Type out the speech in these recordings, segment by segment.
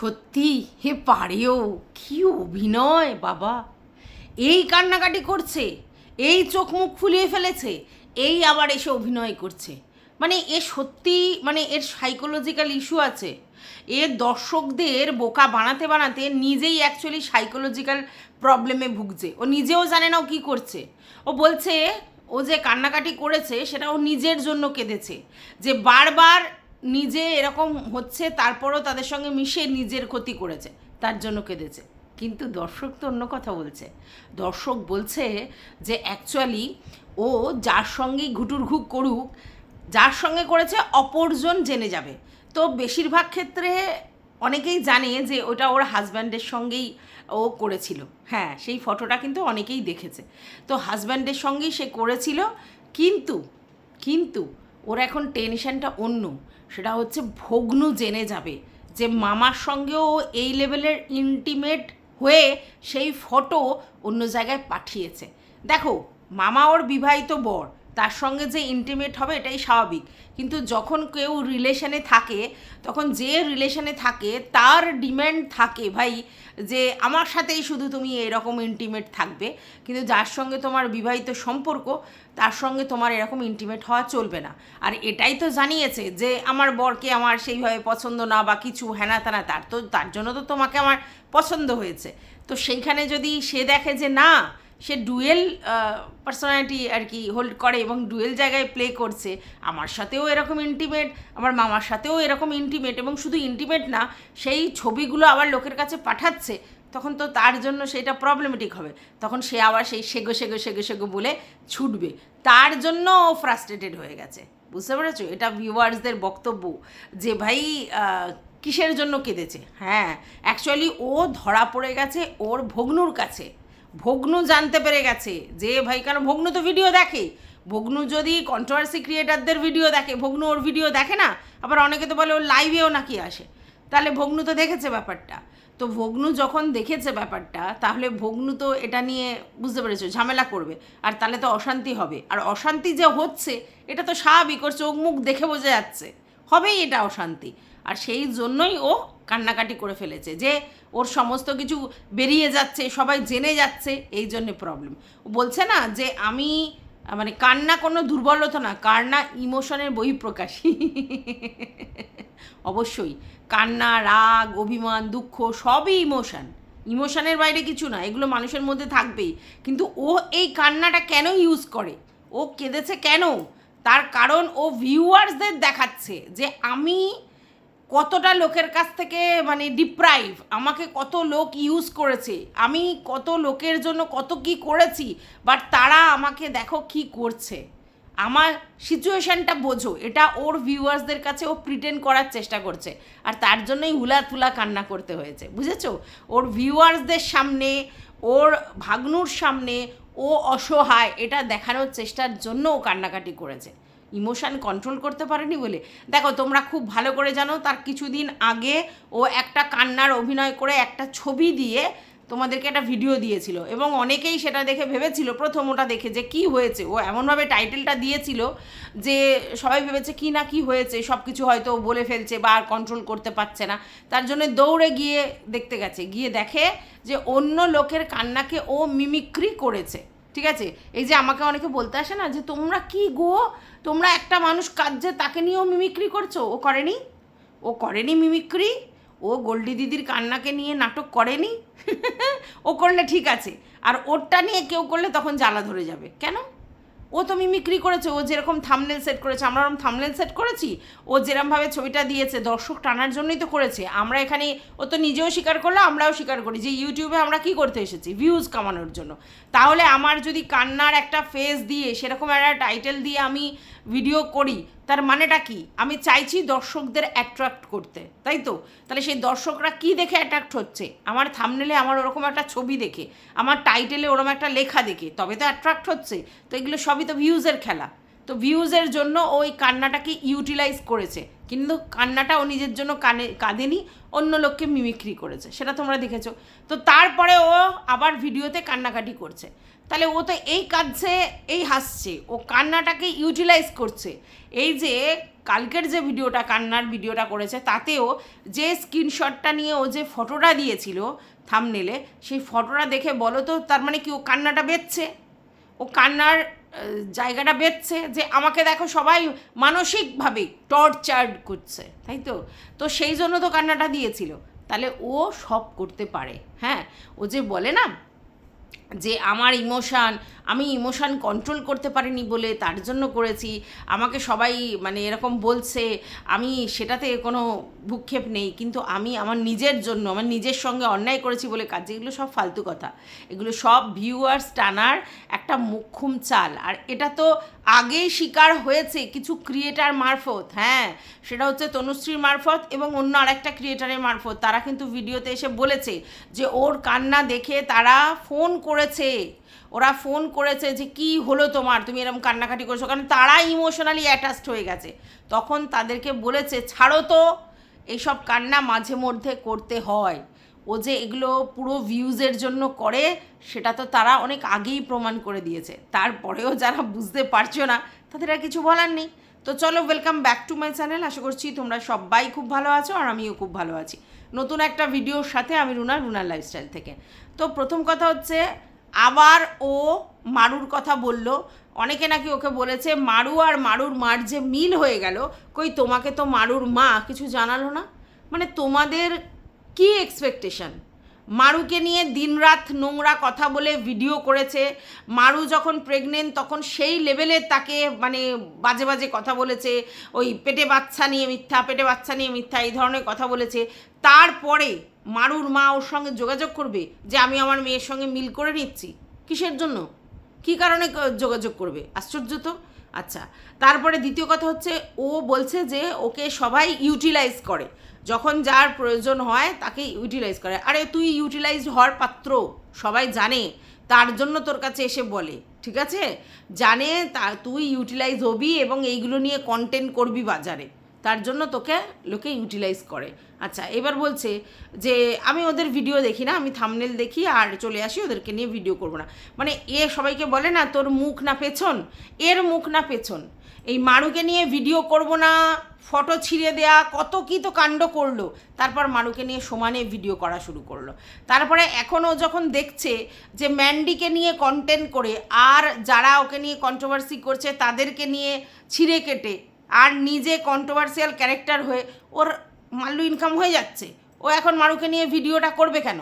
সত্যি হে পারেও কি অভিনয় বাবা। এই কান্নাকাটি করছে, এই চোখ মুখ ফুলিয়ে ফেলেছে, এই আবার এসে অভিনয় করছে। মানে এ সত্যি, মানে এর সাইকোলজিক্যাল ইস্যু আছে। এর দর্শকদের বোকা বানাতে বানাতে নিজেই অ্যাকচুয়ালি সাইকোলজিক্যাল প্রবলেমে ভুগছে। ও নিজেও জানে না ও কী করছে। ও বলছে ও যে কান্নাকাটি করেছে সেটা ও নিজের জন্য কেঁদেছে, যে বারবার নিজে এরকম হচ্ছে তারপরও তাদের সঙ্গে মিশে নিজের ক্ষতি করেছে, তার জন্য কেঁদেছে। কিন্তু দর্শক তো অন্য কথা বলছে। দর্শক বলছে যে অ্যাকচুয়ালি ও যার সঙ্গেই ঘুটুর ঘুক করুক, যার সঙ্গে করেছে অপরজন জেনে যাবে। তো বেশিরভাগ ক্ষেত্রে অনেকেই জানে যে ওটা ওর হাজব্যান্ডের সঙ্গেই ও করেছিল। হ্যাঁ, সেই ফটোটা কিন্তু অনেকেই দেখেছে। তো হাজব্যান্ডের সঙ্গেই সে করেছিল। কিন্তু কিন্তু ওর এখন টেনশনটা অন্য। সেটা হচ্ছে ভগ্নু জেনে যাবে যে মামার সঙ্গেও এই লেভেলের ইন্টিমেট হয়ে সেই ফটো অন্য জায়গায় পাঠিয়েছে। দেখো, মামা ওর বিবাহিত বর, তার সঙ্গে যে ইন্টিমেট হবে এটাই স্বাভাবিক। কিন্তু যখন কেউ রিলেশনে থাকে, তখন যে রিলেশনে থাকে তার ডিম্যান্ড থাকে ভাই যে আমার সাথেই শুধু তুমি এরকম ইন্টিমেট থাকবে, কিন্তু যার সঙ্গে তোমার বিবাহিত সম্পর্ক তার সঙ্গে তোমার এরকম ইন্টিমেট হওয়া চলবে না। আর এটাই তো জানিয়েছে যে আমার বরকে আমার সেইভাবে পছন্দ না বা কিছু হ্যানা ত্যানা, তার জন্য তো তোমাকে আমার পছন্দ হয়েছে। তো সেইখানে যদি সে দেখে যে না, সে ডুয়েল পার্সোনালিটি আর কি হোল্ড করে এবং ডুয়েল জায়গায় প্লে করছে, আমার সাথেও এরকম ইন্টিমেট, আমার মামার সাথেও এরকম ইন্টিমেট, এবং শুধু ইন্টিমেট না, সেই ছবিগুলো আবার লোকের কাছে পাঠাচ্ছে, তখন তো তার জন্য সেটা প্রবলেমেটিক হবে। তখন সে আবার সেই সেগো সেগো সেগো সেগো বলে ছুটবে। তার জন্য ও ফ্রাস্ট্রেটেড হয়ে গেছে। বুঝতে পেরেছো? এটা ভিউয়ার্সদের বক্তব্য যে ভাই কিসের জন্য কেঁদেছে। হ্যাঁ, অ্যাকচুয়ালি ও ধরা পড়ে গেছে ওর ভগ্নুর কাছে। ভগ্নু জানতে পেরে গেছে যে ভাই, কারণ ভগ্নু তো ভিডিও দেখে। ভগ্নু যদি কন্ট্রোভার্সি ক্রিয়েটারদের ভিডিও দেখে, ভগ্নু ওর ভিডিও দেখে না? আবার অনেকে তো বলে ওর লাইভেও নাকি আসে। তাহলে ভগ্নু তো দেখেছে ব্যাপারটা। তো ভগ্নু যখন দেখেছে ব্যাপারটা, তাহলে ভগ্নু তো এটা নিয়ে, বুঝতে পেরেছো, ঝামেলা করবে। আর তাহলে তো অশান্তি হবে। আর অশান্তি যে হচ্ছে এটা তো স্বাভাবিক, ওর চোখ মুখ দেখে বোঝা যাচ্ছে, হবেই এটা অশান্তি। আর সেই জন্যই ও কান্নাকাটি করে ফেলেছে যে ওর সমস্ত কিছু বেরিয়ে যাচ্ছে, সবাই জেনে যাচ্ছে, এই জন্যে প্রবলেম। ও বলছে না যে আমি, মানে কান্না কোনো দুর্বলতা না, কান্না ইমোশনের বহিঃপ্রকাশই। অবশ্যই কান্না, রাগ, অভিমান, দুঃখ সবই ইমোশন। ইমোশনের বাইরে কিছু না, এগুলো মানুষের মধ্যে থাকবেই। কিন্তু ও এই কান্নাটা কেন ইউজ করে, ও কেঁদেছে কেন, তার কারণ ও ভিউয়ার্সদের দেখাচ্ছে যে আমি কতটা লোকের কাছ থেকে মানে ডিপ্রাইভ, আমাকে কত লোক ইউজ করেছে, আমি কত লোকের জন্য কত কি করেছি, বাট তারা আমাকে দেখো কি করছে, আমার সিচুয়েশানটা বোঝো। এটা ওর ভিউয়ার্সদের কাছে ও প্রিটেন্ড করার চেষ্টা করছে। আর তার জন্যই হুলাথুলা কান্না করতে হয়েছে, বুঝেছো? ওর ভিউয়ার্সদের সামনে, ওর ভাগ্নুর সামনে ও অসহায় এটা দেখানোর চেষ্টার জন্য ও কান্নাকাটি করেছে। ইমোশান কন্ট্রোল করতে পারেনি বলে। দেখো, তোমরা খুব ভালো করে জানো তার কিছুদিন আগে ও একটা কান্নার অভিনয় করে একটা ছবি দিয়ে তোমাদেরকে একটা ভিডিও দিয়েছিল, এবং অনেকেই সেটা দেখে ভেবেছিল, প্রথম ওটা দেখে যে কি হয়েছে, ও এমনভাবে টাইটেলটা দিয়েছিল যে সবাই ভেবেছে কি না কি হয়েছে, সব কিছু হয়তো বলে ফেলছে বা আর কন্ট্রোল করতে পারছে না। তার জন্য দৌড়ে গিয়ে দেখতে গেছে, গিয়ে দেখে যে অন্য লোকের কান্নাকে ও মিমিক্রি করেছে। ঠিক আছে? এই যে আমাকে অনেকে বলতে আসে না যে তোমরা কি গো, তোমরা একটা মানুষ কাঁদছে তাকে নিয়েও মিমিক্রি করছো। ও করেনি, ও করেনি মিমিক্রি। ও গোল্ডি দিদির কান্নাকে নিয়ে নাটক করেনি। ও করলে ঠিক আছে, আর ওরটা নিয়ে কেউ করলে তখন জ্বালা ধরে যাবে। কেন? ও তো মিমিক্রি করেছে। ও যেরকম থাম্বনেল সেট করেছে, আমরা ওরকম থাম্বনেল সেট করেছি। ও যেরকমভাবে ছবিটা দিয়েছে দর্শক টানার জন্যই তো করেছে। আমরা এখানে, ও তো নিজেও স্বীকার করলো, আমরাও স্বীকার করি যে ইউটিউবে আমরা কি করতে এসেছি, ভিউজ কামানোর জন্য। তাহলে আমার যদি কান্নার একটা ফেস দিয়ে সেরকম একটা টাইটেল দিয়ে আমি ভিডিও করি, তার মানেটা কি? আমি চাইছি দর্শকদের অ্যাট্রাক্ট করতে, তাই তো? তাহলে সেই দর্শকরা কি দেখে অ্যাট্রাক্ট হচ্ছে? আমার থাম্বনেলে আমার ওরকম একটা ছবি দেখে, আমার টাইটেলে ওরকম একটা লেখা দেখে, তবে তো অ্যাট্রাক্ট হচ্ছে। তো এগুলো সবই তো ভিউজের খেলা। তো ভিউজের জন্য ওই কান্নাটাকে ইউটিলাইজ করেছে। কিন্তু কান্নাটা ও নিজের জন্য কাঁদেনি, অন্য লোককে মিমিক্রি করেছে, সেটা তোমরা দেখেছো। তো তারপরে ও আবার ভিডিওতে কান্নাকাটি করছে, তাহলে ও তো এই কাঁদছে, এই হাসছে, ও কান্নাটাকে ইউটিলাইজ করছে। এই যে কালকের যে ভিডিওটা, কান্নার ভিডিওটা করেছে, তাতেও যে স্ক্রিনশটটা নিয়ে ও যে ফটোটা দিয়েছিল থাম্বনেলে, সেই ফটোটা দেখে বলো তো তার মানে কি ও কান্নাটা বেচছে, ও কান্নার জায়গাটা বেচছে যে আমাকে দেখো সবাই মানসিকভাবে টর্চার্ড করছে, তাই তো? তো সেই জন্য তো কান্নাটা দিয়েছিল। তাহলে ও সব করতে পারে। হ্যাঁ, ও যে বলে না যে আমার আমি ইমোশান কন্ট্রোল করতে পারিনি বলে তার জন্য করেছি, আমাকে সবাই মানে এরকম বলছে, আমি সেটাতে কোনো ভূক্ষেপ নেই, কিন্তু আমি আমার নিজের জন্য, আমার নিজের সঙ্গে অন্যায় করেছি বলে কাজ। এগুলো সব ফালতু কথা, এগুলো সব ভিউয়ার্স টানার একটা মোক্ষম চাল। আর এটা তো আগেই স্বীকার হয়েছে কিছু ক্রিয়েটার মারফত। হ্যাঁ, সেটা হচ্ছে তনুশ্রীর মারফত এবং অন্য আরেকটা ক্রিয়েটারের মারফত। তারা কিন্তু ভিডিওতে এসে বলেছে যে ওর কান্না দেখে তারা ওরা ফোন করেছে যে কি হলো তোমার, তুমি এরকম কান্নাকাটি করছো, কারণ তারা ইমোশনালি অ্যাটাচড হয়ে গেছে। তখন তাদেরকে বলেছে ছাড়ো তো, এইসব কান্না মাঝে মধ্যে করতে হয়। ও যে এগুলো পুরো ভিউজের জন্য করে সেটা তো তারা অনেক আগেই প্রমাণ করে দিয়েছে। তারপরেও যারা বুঝতে পারছো না তাদের আর কিছু বলার নেই। তো চলো, welcome back to my channel. আশা করছি তোমরা সবাই খুব ভালো আছো আর আমিও খুব ভালো আছি। নতুন একটা ভিডিওর সাথে আমি রুনার লাইফস্টাইল থেকে। তো প্রথম কথা হচ্ছে, আবার ও মারুর কথা বলল। অনেকে নাকি ওকে বলেছে মারু আর মারুর মার যে মিল হয়ে গেল, কই তোমাকে তো মারুর মা কিছু জানালো না। মানে তোমাদের কি এক্সপেকটেশন? মারুকে নিয়ে দিনরাত নোংরা কথা বলে ভিডিও করেছে। মারু যখন প্রেগনেন্ট তখন সেই লেভেলে তাকে মানে বাজে বাজে কথা বলেছে, ওই পেটে বাচ্চা নিয়ে মিথ্যা এই ধরনের কথা বলেছে। তারপরে মারুর মা ওর সঙ্গে যোগাযোগ করবে যে আমি আমার মেয়ের সঙ্গে মিল করে নিচ্ছি? কিসের জন্য, কী কারণে যোগাযোগ করবে? আশ্চর্য তো। আচ্ছা, তারপরে দ্বিতীয় কথা হচ্ছে, ও বলছে যে ওকে সবাই ইউটিলাইজ করে, যখন যার প্রয়োজন হয় তাকে ইউটিলাইজ করে। আরে তুই ইউটিলাইজড হওয়ার পাত্র, সবাই জানে, তার জন্য তোর কাছে এসে বলে, ঠিক আছে? জানে তুই ইউটিলাইজ হবি এবং এইগুলো নিয়ে কন্টেন্ট করবি বাজারে, তার জন্য তোকে লোকে ইউটিলাইজ করে। আচ্ছা, এবার বলছে যে আমি ওদের ভিডিও দেখি না, আমি থাম্বনেল দেখি আর চলে আসি, ওদেরকে নিয়ে ভিডিও করবো না। মানে এ সবাইকে বলে না তোর মুখ না পেছন, এর মুখ না পেছন। এই মারুকে নিয়ে ভিডিও করব না, ফটো ছিঁড়ে দেয়া, কত কী তো কাণ্ড করলো। তারপর মারুকে নিয়ে সমানে ভিডিও করা শুরু করলো। তারপরে এখন ও যখন দেখছে যে ম্যান্ডিকে নিয়ে কন্টেন্ট করে আর যারা ওকে নিয়ে কন্ট্রোভার্সি করছে তাদেরকে নিয়ে ছিঁড়ে কেটে আর নিজে কন্ট্রোভার্সিয়াল ক্যারেক্টার হয়ে ওর মাল্লু ইনকাম হয়ে যাচ্ছে, ও এখন মারুকে নিয়ে ভিডিওটা করবে কেন?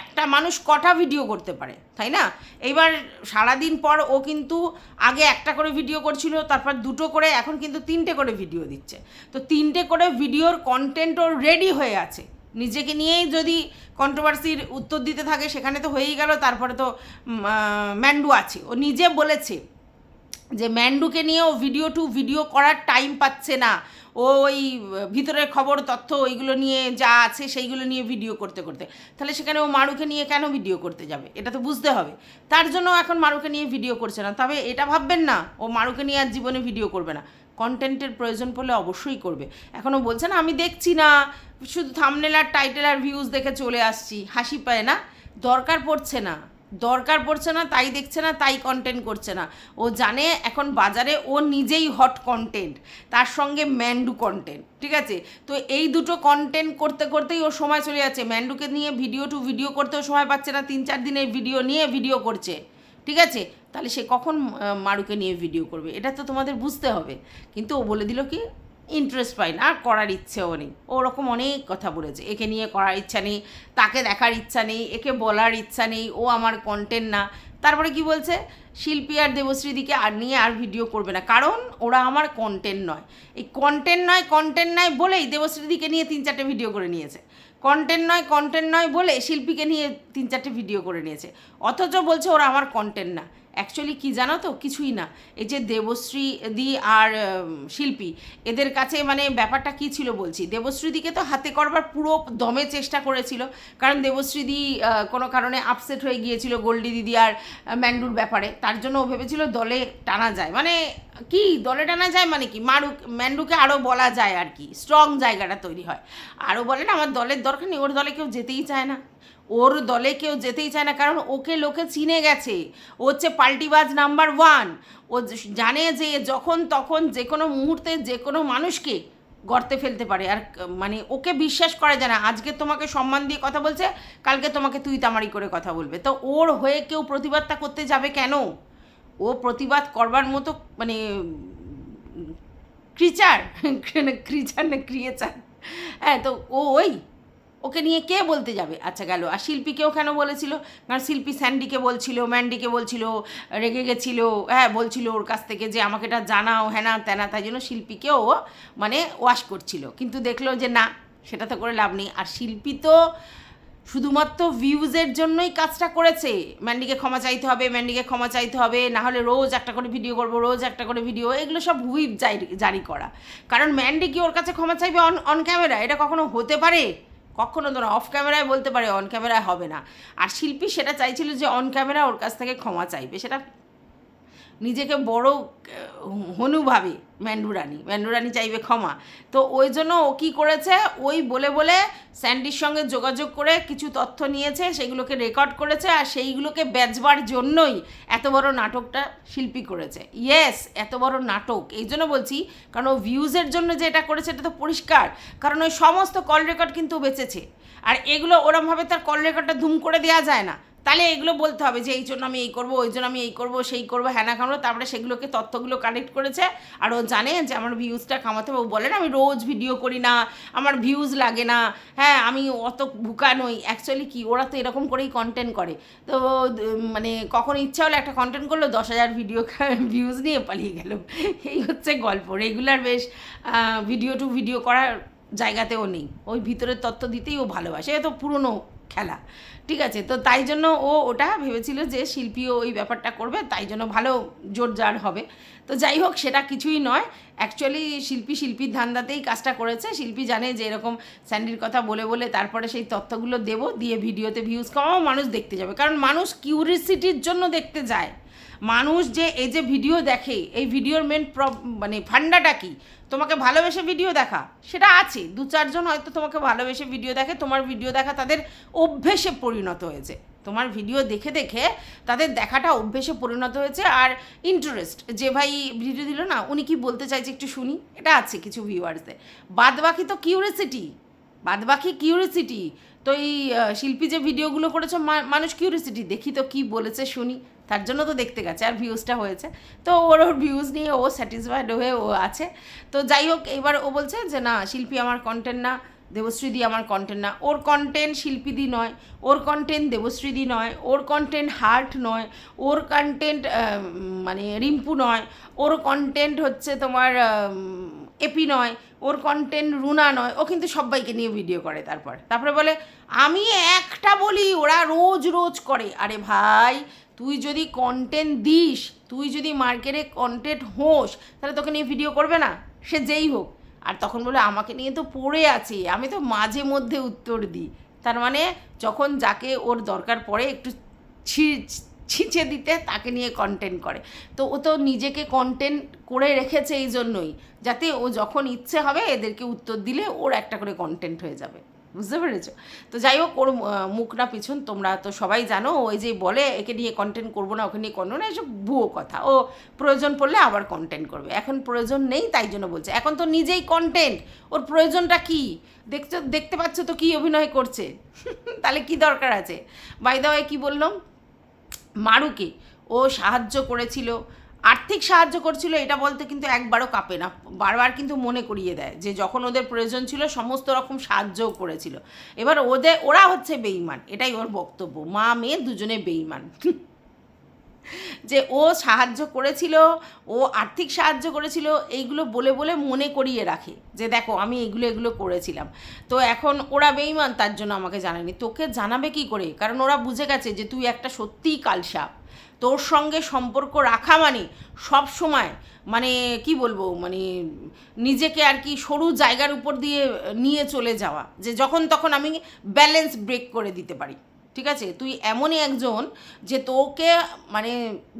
একটা মানুষ কটা ভিডিও করতে পারে, তাই না? এইবার সারাদিন পর ও কিন্তু আগে একটা করে ভিডিও করছিল, তারপর দুটো করে, এখন কিন্তু 3টে করে ভিডিও দিচ্ছে। তো 3টে করে ভিডিওর কন্টেন্ট ওর রেডি হয়ে আছে। নিজেকে নিয়েই যদি কন্ট্রোভার্সির উত্তর দিতে থাকে সেখানে তো হয়েই গেল। তারপরে তো ম্যান্ডু আছে, ও নিজে বলেছে যে ম্যান্ডুকে নিয়েও ভিডিও করার টাইম পাচ্ছে না। ও ওই ভিতরের খবর তথ্য ওইগুলো নিয়ে যা আছে সেইগুলো নিয়ে ভিডিও করতে করতে, তাহলে সেখানে ও মারুকে নিয়ে কেন ভিডিও করতে যাবে? এটা তো বুঝতে হবে। তার জন্য এখন মারুকে নিয়ে ভিডিও করছে না। তবে এটা ভাববেন না ও মারুকে নিয়ে আর জীবনে ভিডিও করবে না, কন্টেন্টের প্রয়োজন পড়লে অবশ্যই করবে। এখনও বলছে না আমি দেখছি না, শুধু থাম্বনেল আর টাইটেল আর ভিউজ দেখে চলে আসছি। হাসি পায় না? দরকার পড়ছে না, তাই দেখছে না, তাই কন্টেন্ট করছে না। ও জানে এখন বাজারে ও নিজেই হট কন্টেন্ট, তার সঙ্গে ম্যান্ডু কন্টেন্ট, ঠিক আছে? তো এই দুটো কন্টেন্ট করতে করতেই ওর সময় চলে যাচ্ছে। ম্যান্ডুকে নিয়ে ভিডিও করতেও সময় পাচ্ছে না, 3-4 দিনের ভিডিও করছে, ঠিক আছে? তাহলে সে কখন মারুকে নিয়ে ভিডিও করবে? এটা তো তোমাদের বুঝতে হবে। কিন্তু ও বলে দিল কি ইন্টারেস্ট পাই না, আর করার ইচ্ছেও নেই। ওরকম অনেক কথা বলেছে, একে নিয়ে করার ইচ্ছা নেই, তাকে দেখার ইচ্ছা নেই, একে বলার ইচ্ছা নেই, ও আমার কন্টেন্ট না। তারপরে কি বলছে, শিল্পী আর দেবশ্রীদিকে নিয়ে আর ভিডিও করবে না, কারণ ওরা আমার কন্টেন্ট নয়। এই কন্টেন্ট নয় বলেই দেবশ্রীদিকে নিয়ে 3-4টে ভিডিও করে নিয়েছে। কন্টেন্ট নয় বলে শিল্পীকে নিয়ে 3-4টে ভিডিও করে নিয়েছে, অথচ বলছে ওরা আমার কন্টেন্ট না। অ্যাকচুয়ালি কী জানো তো, কিছুই না। এই যে দেবশ্রী দি আর শিল্পী, এদের কাছে মানে ব্যাপারটা কী ছিল বলছি। দেবশ্রীদিকে তো হাতে করবার পুরো দমে চেষ্টা করেছিল, কারণ দেবশ্রীদি কোনো কারণে আপসেট হয়ে গিয়েছিল গোল্ডি দিদি আর ম্যান্ডুর ব্যাপারে, তার জন্য ও ভেবেছিল দলে টানা যায়, মানে কি দলে টানা যায় মানে কি ম্যান্ডুকে আরও বলা যায় আর কি, স্ট্রং জায়গাটা তৈরি হয়। আরও বলে না আমার দলের দরকার নেই, ওর দলে কেউ যেতেই চায় না, ওর দলে কেউ যেতেই চায় না, কারণ ওকে লোকে চিনে গেছে, ও হচ্ছে পাল্টিবাজ নাম্বার 1। ও জানে যে যখন তখন যে কোনো মুহূর্তে যে কোনো মানুষকে গর্তে ফেলতে পারে, আর মানে ওকে বিশ্বাস করা যায় না, আজকে তোমাকে সম্মান দিয়ে কথা বলছে, কালকে তোমাকে তুই তামারি করে কথা বলবে, তো ওর হয়ে কেউ প্রতিবাদটা করতে যাবে কেন? ও প্রতিবাদ করবার মতো মানে ক্রিচার ক্রিচার না ক্রিয়েচার, হ্যাঁ, তো ওই ওকে নিয়ে কে বলতে যাবে? আচ্ছা গেল। আর শিল্পীকেও কেন বলেছিল? কারণ শিল্পী স্যান্ডিকে বলছিল, ম্যান্ডিকে বলছিল, রেগে গেছিলো, হ্যাঁ বলছিল ওর কাছ থেকে যে আমাকে এটা জানাও, হ্যানা ত্যানা, তাই জন্য শিল্পীকেও মানে ওয়াশ করছিল, কিন্তু দেখলো যে না, সেটা তো করে লাভ নেই। আর শিল্পী তো শুধুমাত্র ভিউজের জন্যই কাজটা করেছে, ম্যান্ডিকে ক্ষমা চাইতে হবে, ম্যান্ডিকে ক্ষমা চাইতে হবে, নাহলে রোজ একটা করে ভিডিও করবো, রোজ একটা করে ভিডিও, এগুলো সব হুইপ জারি করা। কারণ ম্যান্ডি কি ওর কাছে ক্ষমা চাইবে অন ক্যামেরা? এটা কখনো হতে পারে? কখনো তো না, অফ ক্যামেরায় বলতে পারে, অন ক্যামেরায় হবে না। আর শিল্পী সেটা চাইছিল যে অন ক্যামেরা ওর কাছ থেকে ক্ষমা চাইবে, সেটা নিজেকে বড় হনু ভাবে ম্যান্ডুরানি চাইবে ক্ষমা। তো ওই জন্য ও কী করেছে, ওই বলে বলে স্যান্ডির সঙ্গে যোগাযোগ করে কিছু তথ্য নিয়েছে, সেগুলোকে রেকর্ড করেছে, আর সেইগুলোকে বেচবার জন্যই এত বড় নাটকটা শিল্পী করেছে। ইয়েস, এত বড় নাটক এই জন্য বলছি, কারণ ও ভিউজের জন্য যে এটা করেছে এটা তো পরিষ্কার, কারণ ওই সমস্ত কল রেকর্ড কিন্তু বেঁচেছে, আর এগুলো ওরমভাবে তার কল রেকর্ডটা ধুম করে দেওয়া যায় না। তাহলে এগুলো বলতে হবে যে এই জন্য আমি এই করবো, ওই জন্য আমি এই করবো, সেই করবো, হ্যানা কামড়ো, তারপরে সেগুলোকে তথ্যগুলো কালেক্ট করেছে। আর ও জানে যে আমার ভিউজটা কামাতে হবে। ও বলে না আমি রোজ ভিডিও করি না, আমার ভিউজ লাগে না, হ্যাঁ আমি অত ভুকা নই। অ্যাকচুয়ালি কি, ওরা তো এরকম করেই কন্টেন্ট করে। তো মানে কখন ইচ্ছা হলো একটা কন্টেন্ট করলো, 10,000 ভিডিও ভিউজ নিয়ে পালিয়ে গেল, এই হচ্ছে গল্প। রেগুলার বেশ ভিডিও টু ভিডিও করার জায়গাতেও নেই, ওই ভিতরের তথ্য দিতেই ও ভালোবাসে, এ তো পুরনো খেলা, ঠিক আছে। তো তাই জন্য ও ওটা ভেবেছিল যে শিল্পীও ওই ব্যাপারটা করবে, তাই জন্য ভালো জোরজার হবে। তো যাই হোক, সেটা কিছুই নয়। অ্যাকচুয়ালি শিল্পীর ধান্দাতেই কাজটা করেছে। শিল্পী জানে যে এরকম স্যান্ডির কথা বলে বলে তারপরে সেই তথ্যগুলো দেবো, দিয়ে ভিডিওতে ভিউজ কমাও, মানুষ দেখতে যাবে, কারণ মানুষ কিউরিসিটির জন্য দেখতে যায়। মানুষ যে এই যে ভিডিও দেখে, এই ভিডিওর মেন মানে ফান্ডাটা কি? তোমাকে ভালোবেসে ভিডিও দেখা, সেটা আছে, 2-4 জন হয়তো তোমাকে ভালোবেসে ভিডিও দেখে, তোমার ভিডিও দেখা তাদের অভ্যেসে পরিণত হয়েছে, তোমার ভিডিও দেখে দেখে তাদের দেখাটা অভ্যেসে পরিণত হয়েছে। আর ইন্টারেস্ট, যে ভাই ভিডিও দিল না, উনি কি বলতে চাইছে একটু শুনি, এটা আছে কিছু ভিউয়ার্সদের। বাদবাকি তো কিউরিসিটি। তো এই শিল্পী যে ভিডিওগুলো করেছে, মানুষ কিউরিসিটি, দেখি তো কি বলেছে শুনি, তার জন্য তো দেখতে গেছে, আর ভিউজটা হয়েছে। তো ওর ভিউজ নিয়ে ও স্যাটিসফাইড হয়ে ও আছে। তো যাই হোক, এবার ও বলছে যে না, শিল্পী আমার কন্টেন্ট না, দেবশ্রীদি আমার কন্টেন্ট না। ওর কন্টেন্ট শিল্পীদি নয়, ওর কন্টেন্ট দেবশ্রীদি নয়, ওর কন্টেন্ট হার্ট নয়, ওর কন্টেন্ট মানে রিম্পু নয়, ওর কন্টেন্ট হচ্ছে তোমার এপি নয়, ওর কন্টেন্ট রুনা নয়। ও কিন্তু সবাইকে নিয়ে ভিডিও করে, তারপরে বলে আমি একটা বলি, ওরা রোজ করে। আরে ভাই, তুই যদি কন্টেন্ট দিস, তুই যদি মার্কেটে কন্টেন্ট হোস, তাহলে তোকে নিয়ে ভিডিও করবে না, সে যেই হোক। আর তখন বলে আমাকে নিয়ে তো পড়ে আছে, আমি তো মাঝে মধ্যে উত্তর দিই। তার মানে যখন যাকে ওর দরকার পড়ে একটু ছিঁচে দিতে, তাকে নিয়ে কন্টেন্ট করে। তো ও তো নিজেকে কন্টেন্ট করে রেখেছে এই জন্যই, যাতে ও যখন ইচ্ছে হবে এদেরকে উত্তর দিলে ওর একটা করে কন্টেন্ট হয়ে যাবে, বুঝতে পেরেছো? তো যাই হোক, ওর মুখ না পিছন তোমরা তো সবাই জানো। ওই যে বলে একে নিয়ে কন্টেন্ট করবো না, ওকে নিয়ে করবো না, এসব ভুয়ো কথা। ও প্রয়োজন পড়লে আবার কন্টেন্ট করবে, এখন প্রয়োজন নেই, তাই জন্য বলছে। এখন তো নিজেই কন্টেন্ট, ওর প্রয়োজনটা কি? দেখতে পাচ্ছ তো কি অভিনয় করছে তাহলে কি দরকার আছে? বাই দা ওয়ে, কি বললাম, মারুকে ও সাহায্য করেছিল, আর্থিক সাহায্য করছিল, এটা বলতে কিন্তু একবারও কাঁপে না, বারবার কিন্তু মনে করিয়ে দেয় যে যখন ওদের প্রয়োজন ছিল সমস্ত রকম সাহায্যও করেছিল। এবার ওরা হচ্ছে বেঈমান, এটাই ওর বক্তব্য, মা মেয়ে দুজনে বেঈমান যে ও সাহায্য করেছিল, ও আর্থিক সাহায্য করেছিল, এইগুলো বলে বলে মনে করিয়ে রাখে যে দেখো আমি এগুলো করেছিলাম। তো এখন ওরা বেঈমান, তার জন্য আমাকে জানায়নি। তোকে জানাবে কি করে? কারণ ওরা বুঝে গেছে যে তুই একটা সত্যিই কালসাপ। তোর সঙ্গে সম্পর্ক রাখা মানে সব সময় মানে কি বলবো, মানে নিজেকে আর কি সরু জায়গার উপর দিয়ে নিয়ে চলে যাওয়া, যে যখন তখন আমি ব্যালেন্স ব্রেক করে দিতে পারি, ঠিক আছে? তুই এমনই একজন যে তোকে মানে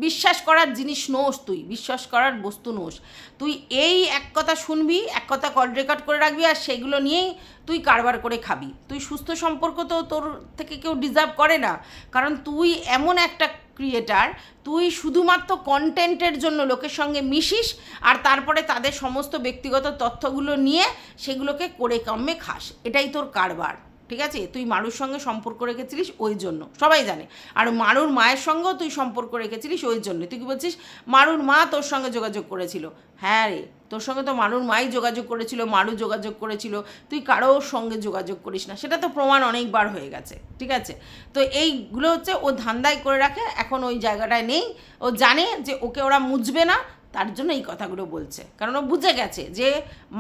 বিশ্বাস করার জিনিস নোস, তুই বিশ্বাস করার বস্তু নোস। তুই এই এক কথা শুনবি, এক কথা কল রেকর্ড করে রাখবি, আর সেগুলো নিয়েই তুই কারবার করে খাবি। তুই সুস্থ সম্পর্ক তো তোর থেকে কেউ ডিজার্ভ করে না, কারণ তুই এমন একটা ক্রিয়েটার, তুই শুধুমাত্র কন্টেন্টের জন্য লোকের সঙ্গে মিশিস, আর তারপরে তাদের সমস্ত ব্যক্তিগত তথ্যগুলো নিয়ে সেগুলোকে করে কামে খাস। এটাই তোর কারবার, ঠিক আছে? তুই মারুর সঙ্গে সম্পর্ক রেখেছিলিস ওই জন্য, সবাই জানে। আর মারুর মায়ের সঙ্গেও তুই সম্পর্ক রেখেছিলিস ওই জন্য। তুই কি বলছিস মারুর মা তোর সঙ্গে যোগাযোগ করেছিল? হ্যাঁ রে, তোর সঙ্গে তো মারুর মাই যোগাযোগ করেছিল, মারু যোগাযোগ করেছিল, তুই কারোর সঙ্গে যোগাযোগ করিস না, সেটা তো প্রমাণ অনেকবার হয়ে গেছে, ঠিক আছে? তো এইগুলো হচ্ছে ও ধান্দাই করে রাখে, এখন ওই জায়গাটায় নেই। ও জানে যে ওকে ওরা মুছবে না, তার জন্য এই কথাগুলো বলছে, কারণ ও বুঝে গেছে যে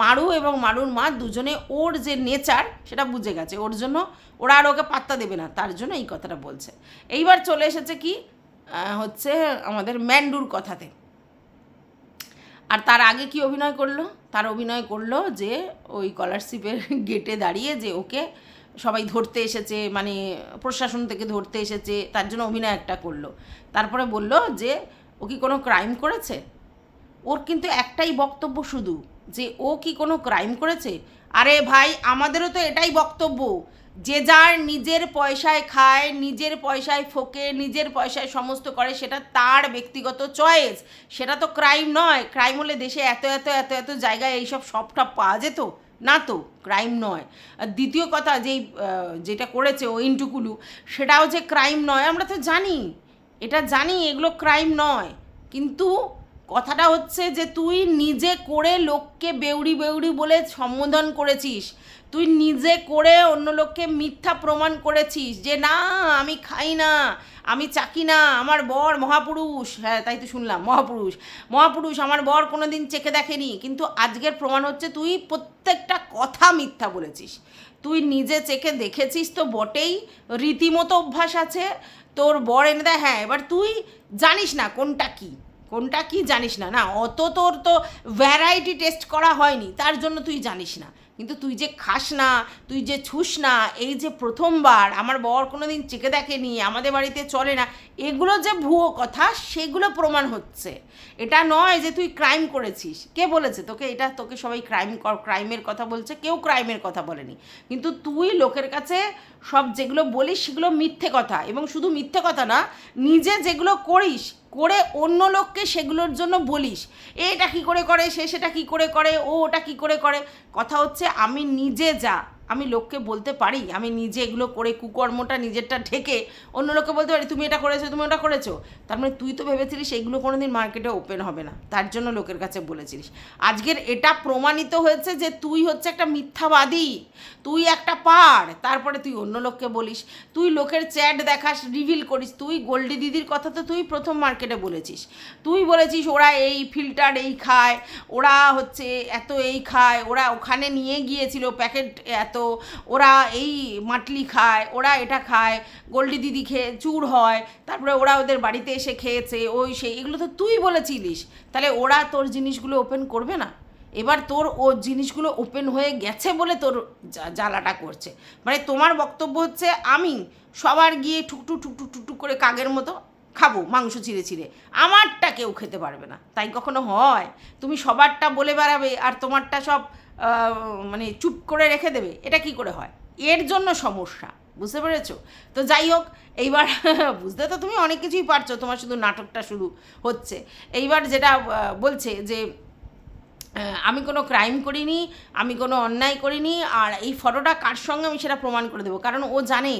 মারু এবং মারুর মা দুজনে ওর যে নেচার সেটা বুঝে গেছে, ওর জন্য ওরা আর ওকে পাত্তা দেবে না, তার জন্য এই কথাটা বলছে। এইবার চলে এসেছে কি হচ্ছে আমাদের ম্যান্ডুর কথাতে। আর তার আগে কি অভিনয় করলো? তার অভিনয় করলো যে ওই স্কলারশিপের গেটে দাঁড়িয়ে যে ওকে সবাই ধরতে এসেছে, মানে প্রশাসন থেকে ধরতে এসেছে, তার জন্য অভিনয় একটা করলো। তারপরে বলল যে ও কি কোনো ক্রাইম করেছে? ওর কিন্তু একটাই বক্তব্য শুধু, যে ও কি কোনো ক্রাইম করেছে? আরে ভাই, আমাদেরও তো এটাই বক্তব্য, যে যার নিজের পয়সায় খায়, নিজের পয়সায় ফোকে, নিজের পয়সায় সমস্ত করে, সেটা তার ব্যক্তিগত চয়েস, সেটা তো ক্রাইম নয়। ক্রাইম হলে দেশে এত এত এত এত জায়গায় এইসব সবটা পাওয়া যেত না, তো ক্রাইম নয়। আর দ্বিতীয় কথা, যেটা করেছে ও ইন্টুকুলু, সেটাও যে ক্রাইম নয় আমরা তো জানি, এটা জানি এগুলো ক্রাইম নয়। কিন্তু কথাটা হচ্ছে যে তুই নিজে করে লোককে বেউড়ি বেউড়ি বলে সম্বোধন করেছিস, তুই নিজে করে অন্য লোককে মিথ্যা প্রমাণ করেছিস যে না আমি খাই না, আমি চাকি না, আমার বর মহাপুরুষ। হ্যাঁ, তাই তো শুনলাম, মহাপুরুষ মহাপুরুষ, আমার বর কোনো দিন চেখে দেখেনি। কিন্তু আজকের প্রমাণ হচ্ছে তুই প্রত্যেকটা কথা মিথ্যা বলেছিস। তুই নিজে চেখে দেখেছিস তো বটেই, রীতিমতো অভ্যাস আছে তোর বর এনে দেয়। হ্যাঁ, এবার তুই জানিস না কোনটা কি জানিস না, না অত তোর তো ভ্যারাইটি টেস্ট করা হয়নি, তার জন্য তুই জানিস না। কিন্তু তুই যে খাস না, তুই যে ছুস না, এই যে প্রথমবার আমার বর কোনো দিন চেখে দেখেনি, আমাদের বাড়িতে চলে না, এগুলো যে ভুয়ো কথা সেগুলো প্রমাণ হচ্ছে। এটা নয় যে তুই ক্রাইম করেছিস। কে বলেছে তোকে এটা? তোকে সবাই ক্রাইমের কথা বলছে, কেউ ক্রাইমের কথা বলেনি। কিন্তু তুই লোকের কাছে সব যেগুলো বলিস সেগুলো মিথ্যে কথা, এবং শুধু মিথ্যে কথা না, নিজে যেগুলো করিস করে অন্য লোককে সেগুলোর জন্য বলিস, এটা কী করে করে, সে সেটা কী করে করে, ও ওটা কী করে করে। কথা হচ্ছে আমি নিজে আমি লোককে বলতে পারি, আমি নিজে এগুলো করে কুকর্মটা নিজেরটা ঢেকে অন্য লোককে বলতে পারি তুমি এটা করেছো, তুমি ওটা করেছো। তার মানে তুই তো ভেবেছিলিস এইগুলো কোনো দিন মার্কেটে ওপেন হবে না, তার জন্য লোকের কাছে বলেছিলিস। আজকের এটা প্রমাণিত হয়েছে যে তুই হচ্ছে একটা মিথ্যাবাদী, তুই একটা তারপরে তুই অন্য লোককে বলিস, তুই লোকের চ্যাট দেখাস, রিভিল করিস। তুই গোল্ডি দিদির কথা তো তুই প্রথম মার্কেটে বলেছিস, তুই বলেছিস ওরা এই ফিল্টার এই খায়, ওরা হচ্ছে এত এই খায়, ওরা ওখানে নিয়ে গিয়েছিল প্যাকেট এত, ওরা এই মাটলি খায়, ওরা এটা খায়, গোল্ডি দিদি খেয়ে চুর হয়, তারপরে ওরা ওদের বাড়িতে এসে খেয়েছে, ওই সেই, এগুলো তো তুই বলেছিলিস। তাহলে ওরা তোর জিনিসগুলো ওপেন করবে না? এবার তোর ও জিনিসগুলো ওপেন হয়ে গেছে বলে তোর জ্বালাটা করছে। মানে তোমার বক্তব্য হচ্ছে আমি সবার গিয়ে ঠুকটু ঠুকটু টুকটুক করে কাকের মতো খাবো মাংস চিড়ে চিড়ে, আমারটা কেউ খেতে পারবে না। তাই কখনো হয়? তুমি সবারটা বলে বেড়াবে আর তোমারটা সব মানে চুপ করে রেখে দেবে, এটা কি করে হয়? এর জন্য সমস্যা, বুঝতে পেরেছো? তো যাই হোক, এইবার বুঝতে তো তুমি অনেক কিছুই পারছো, তোমার শুধু নাটকটা শুরু হচ্ছে। এইবার যেটা বলছে যে আমি কোনো ক্রাইম করিনি, আমি কোনো অন্যায় করিনি, আর এই ফটোটা কার সঙ্গে আমি সেটা প্রমাণ করে দেবো। কারণ ও জানে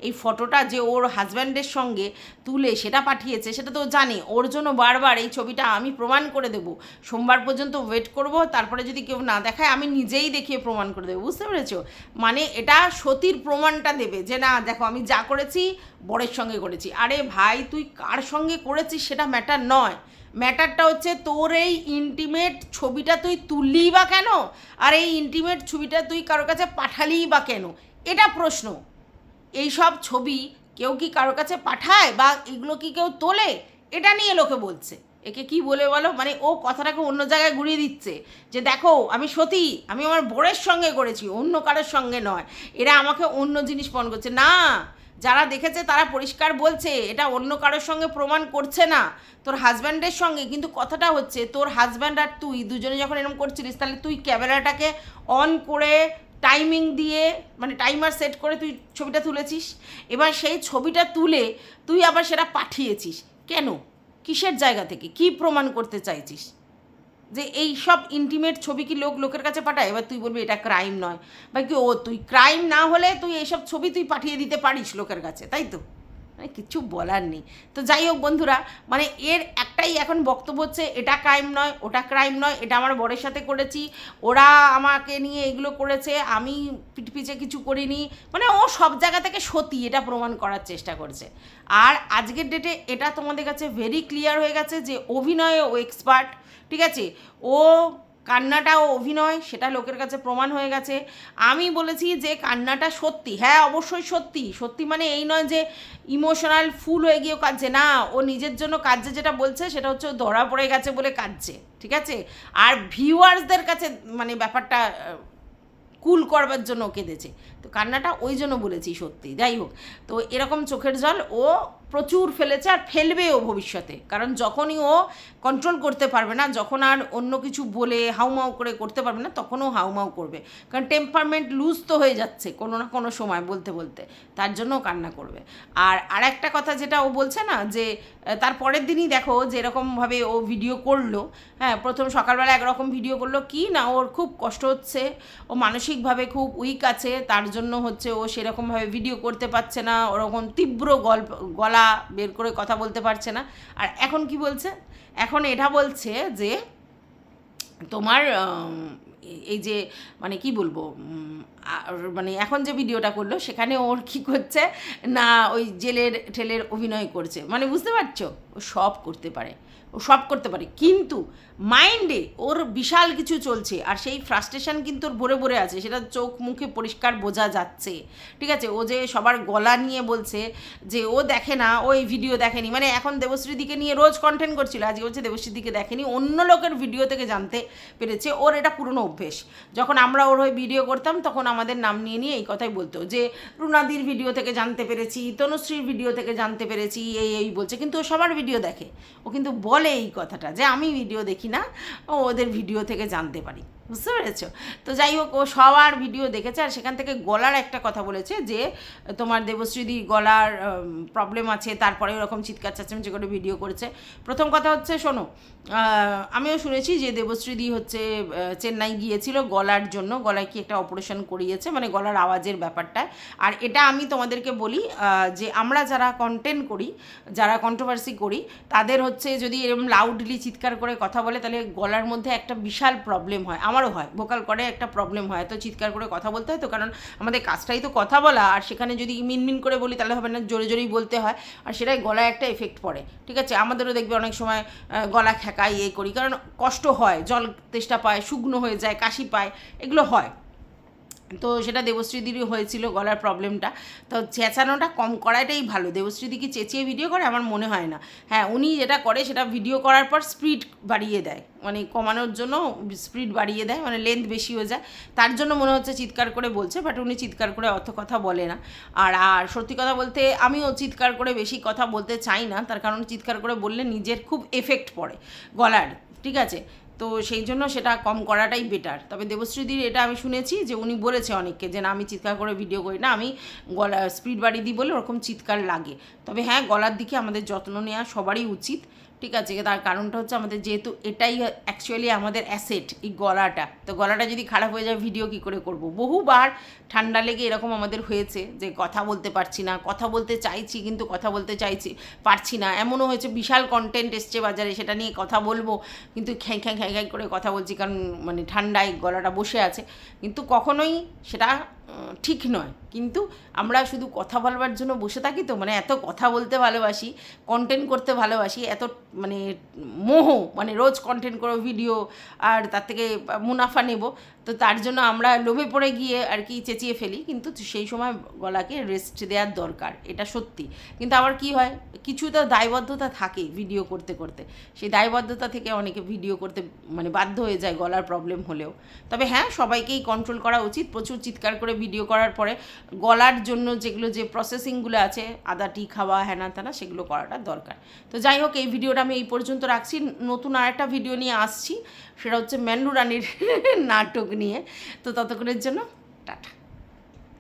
এই ফটোটা যে ওর হাজব্যান্ডের সঙ্গে তুলে সেটা পাঠিয়েছে, সেটা তো জানে। ওর জন্য বারবার এই ছবিটা আমি প্রমাণ করে দেবো, সোমবার পর্যন্ত ওয়েট করব, তারপরে যদি কেউ না দেখায় আমি নিজেই দেখিয়ে প্রমাণ করে দেবো, বুঝতে পেরেছো? মানে এটা সতীর প্রমাণটা দেবে যে না দেখো আমি যা করেছি বরের সঙ্গে করেছি। আরে ভাই, তুই কার সঙ্গে করেছিস সেটা ম্যাটার নয়, ম্যাটারটা হচ্ছে তোর এই ইন্টিমেট ছবিটা তুই তুললিই বা কেন, আর এই ইন্টিমেট ছবিটা তুই কারোর কাছে পাঠালিই বা কেন, এটা প্রশ্ন। এই সব ছবি কেউ কি কারোর কাছে পাঠায় বা এগুলো কি কেউ তোলে? এটা নিয়ে লোকে বলছে, একে কি বলে বলো, মানে ও কথাটাকে অন্য জায়গায় ঘুরিয়ে দিচ্ছে যে দেখো আমি সতী, আমি আমার বরের সঙ্গে করেছি, অন্য কারোর সঙ্গে নয়। এরা আমাকে অন্য জিনিস প্রমাণ করছে। না, যারা দেখেছে তারা পরিষ্কার বলছে, এটা অন্য কারোর সঙ্গে প্রমাণ করছে না, তোর হাজব্যান্ডের সঙ্গে। কিন্তু কথাটা হচ্ছে তোর হাজব্যান্ড আর তুই দুজনে যখন এরকম করছিলিস, তাহলে তুই ক্যামেরাটাকে অন করে টাইমিং দিয়ে, মানে টাইমার সেট করে তুই ছবিটা তুলেছিস। এবার সেই ছবিটা তুলে তুই আবার সেটা পাঠিয়েছিস কেন? কিসের জায়গা থেকে? কি প্রমাণ করতে চাইছিস? যে এই সব ইন্টিমেট ছবি কি লোকের কাছে পাঠায়? এবার তুই বলবি এটা ক্রাইম নয়, বা কি তুই ক্রাইম না হলে তুই এইসব ছবি তুই পাঠিয়ে দিতে পারিস লোকের কাছে, তাই তো? মানে কিছু বলার নেই। তো যাই হোক বন্ধুরা, মানে এর একটাই এখন বক্তব্য হচ্ছে এটা ক্রাইম নয়, ওটা ক্রাইম নয়, এটা আমার বরের সাথে করেছি, ওরা আমাকে নিয়ে এগুলো করেছে, আমি পিছে কিছু করিনি। মানে ও সব জায়গা থেকে সত্যি এটা প্রমাণ করার চেষ্টা করছে। আর আজকের ডেটে এটা তোমাদের কাছে ভেরি ক্লিয়ার হয়ে গেছে যে অভিনয়ে ও এক্সপার্ট, ঠিক আছে? ও কান্নাটা ও অভিনয়, সেটা লোকের কাছে প্রমাণ হয়ে গেছে। আমি বলেছি যে কান্নাটা সত্যি, হ্যাঁ অবশ্যই সত্যি। সত্যি মানে এই নয় যে ইমোশনাল ফুল হয়ে গিয়েও কাঁদছে, না, ও নিজের জন্য কাঁদছে। যেটা বলছে সেটা হচ্ছে ও ধরা পড়ে গেছে বলে কাঁদছে, ঠিক আছে? আর ভিউয়ার্সদের কাছে মানে ব্যাপারটা কুল করবার জন্য কেঁদেছে। তো কান্নাটা ওই জন্য বলেছি সত্যি। যাই হোক, তো এরকম চোখের জল ও প্রচুর ফেলেছে আর ফেলবেও ভবিষ্যতে। কারণ যখনই ও কন্ট্রোল করতে পারবে না, যখন আর অন্য কিছু বলে হাউমাউ করে করতে পারবে না, তখনও হাউমাউ করবে। কারণ টেম্পারমেন্ট লুজ তো হয়ে যাচ্ছে কোনো না কোনো সময় বলতে বলতে, তার জন্যও কান্না করবে। আর আরেকটা কথা যেটা ও বলছে না, যে তার পরের দিনই দেখো যেরকমভাবে ও ভিডিও করলো, হ্যাঁ প্রথম সকালবেলা একরকম ভিডিও করলো, কি না ওর খুব কষ্ট হচ্ছে, ও মানসিকভাবে খুব উইক আছে, তার জন্য হচ্ছে ও সেরকমভাবে ভিডিও করতে পারছে না, ওরকম তীব্র গলা বের করে কথা বলতে পারছে না। আর এখন কি বলছে? এখন এটা বলছে যে তোমার এই যে মানে কি বলবো, মানে এখন যে ভিডিওটা করলো সেখানে ওর কি করছে না, ওই জেলের ঠেলের অভিনয় করছে। মানে বুঝতে পারছো, ও সব করতে পারে, ও সব করতে পারে, কিন্তু মাইন্ডে ওর বিশাল কিছু চলছে। আর সেই ফ্রাস্ট্রেশন কিন্তু ওর ভরে ভরে আছে, সেটা চোখ মুখে পরিষ্কার বোঝা যাচ্ছে, ঠিক আছে? ও যে সবার গলা নিয়ে বলছে যে ও দেখে না, ওই ভিডিও দেখেনি, মানে এখন দেবশ্রীদিকে নিয়ে রোজ কন্টেন্ট করছিল, আজকে বলছে দেবশ্রীদিকে দেখেনি, অন্য লোকের ভিডিও থেকে জানতে পেরেছে। ওর এটা পুরনো অভ্যেস। যখন আমরা ওর হয়ে ভিডিও করতাম তখন আমাদের নাম নিয়ে নিয়ে এই কথাই বলতো যে রুনাদির ভিডিও থেকে জানতে পেরেছি, তনুশ্রীর ভিডিও থেকে জানতে পেরেছি, এই বলছে। কিন্তু ও সবার ভিডিও দেখে, ও কিন্তু বলে এই কথাটা যে আমি ভিডিও দেখি না, ও ওদের ভিডিও থেকে জানতে পারি। বুঝতে পেরেছো? তো যাই হোক, ও সবার ভিডিও দেখেছে। আর সেখান থেকে গলার একটা কথা বলেছে যে তোমার দেবশ্রীদি গলার প্রবলেম আছে, তারপরে ওরকম চিৎকার চাচামেচি করে ভিডিও করেছে। প্রথম কথা হচ্ছে, শোনো, আমিও শুনেছি যে দেবশ্রীদি হচ্ছে চেন্নাই গিয়েছিল গলার জন্য, গলায় কি একটা অপারেশন করিয়েছে, মানে গলার আওয়াজের ব্যাপারটা। আর এটা আমি তোমাদেরকে বলি যে আমরা যারা কন্টেন্ট করি, যারা কন্ট্রোভার্সি করি, তাদের হচ্ছে যদি এরকম লাউডলি চিৎকার করে কথা বলে, তাহলে গলার মধ্যে একটা বিশাল প্রবলেম হয়। আমারও হয়, ভোকাল করে একটা প্রবলেম হয়, তো চিৎকার করে কথা বলতে হয়। তো কারণ আমাদের কাজটাই তো কথা বলা, আর সেখানে যদি মিনমিন করে বলি তাহলে হবে না, জোরে জোরেই বলতে হয়, আর সেটাই গলায় একটা এফেক্ট পড়ে, ঠিক আছে? আমাদেরও দেখবে অনেক সময় গলা খ্যাকাই করি, কারণ কষ্ট হয়, জল তেষ্টা পায়, শুকনো হয়ে যায়, কাশি পায়, এগুলো হয়। তো সেটা দেবশ্রীদিরই হয়েছিল গলার প্রবলেমটা। তো চেঁচানোটা কম করাটাই ভালো। দেবশ্রীদি কি চেঁচিয়ে ভিডিও করে? আমার মনে হয় না। হ্যাঁ, উনি যেটা করে সেটা ভিডিও করার পর স্পিড বাড়িয়ে দেয়, মানে কমানোর জন্য স্পিড বাড়িয়ে দেয়, মানে লেন্থ বেশি হয়ে যায়, তার জন্য মনে হচ্ছে চিৎকার করে বলছে। বাট উনি চিৎকার করে অত কথা বলে না। আর সত্যি কথা বলতে আমিও চিৎকার করে বেশি কথা বলতে চাই না, তার কারণ চিৎকার করে বললে নিজের খুব এফেক্ট পড়ে গলার, ঠিক আছে? তো সেই জন্য সেটা কম করাটাই বেটার। তবে দেবশ্রীদির এটা আমি শুনেছি যে উনি বলেছে অনেককে যে না, আমি চিৎকার করে ভিডিও করি না, আমি গলা স্পিড বাড়িয়ে দিই বলে ওরকম চিৎকার লাগে। তবে হ্যাঁ, গলার দিকে আমাদের যত্ন নেওয়া সবারই উচিত, ঠিক আছে? তার কারণটা হচ্ছে আমাদের যেহেতু এটাই অ্যাকচুয়ালি আমাদের অ্যাসেট, এই গলাটা। তো গলাটা যদি খারাপ হয়ে যায় ভিডিও কী করে করব? বহুবার ঠান্ডা লেগে এরকম আমাদের হয়েছে যে কথা বলতে পারছি না, কথা বলতে চাইছি কিন্তু কথা বলতে পারছি না। এমনও হয়েছে বিশাল কন্টেন্ট এসছে বাজারে, সেটা নিয়ে কথা বলবো কিন্তু খ্যাঁ খ্যাঁ খ্যাঁ খ্যাঁ করে কথা বলছি, কারণ মানে ঠান্ডায় গলাটা বসে আছে। কিন্তু কখনোই সেটা ঠিক নয়। কিন্তু আমরা শুধু কথা বলবার জন্য বসে থাকি, তো মানে এত কথা বলতে ভালোবাসি, কন্টেন্ট করতে ভালোবাসি, এত মানে মোহ, মানে রোজ কন্টেন্ট করো, ভিডিও, আর তার থেকে মুনাফা নেব, তো তার জন্য আমরা লোভে পড়ে গিয়ে আর কি চেঁচিয়ে ফেলি। কিন্তু সেই সময় গলাকে রেস্ট দেওয়ার দরকার, এটা সত্যি। কিন্তু আবার কি হয়, কিছু তো দায়বদ্ধতা থাকে ভিডিও করতে করতে, সেই দায়বদ্ধতা থেকে অনেকে ভিডিও করতে মানে বাধ্য হয়ে যায় গলার প্রবলেম হলেও। তবে হ্যাঁ, সবাইকেই কন্ট্রোল করা উচিত, প্রচুর চিৎকার করে ভিডিও করার পরে গলার জন্য যেগুলো যে প্রসেসিংগুলো আছে, আদা টি খাওয়া, হ্যানা ত্যানা, সেগুলো করাটা দরকার। তো যাই হোক, এই ভিডিওটা আমি এই পর্যন্ত রাখছি। নতুন আরেকটা ভিডিও নিয়ে আসছি, সেটা হচ্ছে মেন্নু রানীর নাটক নিয়ে। তো ততক্ষণের জন্য টাটা।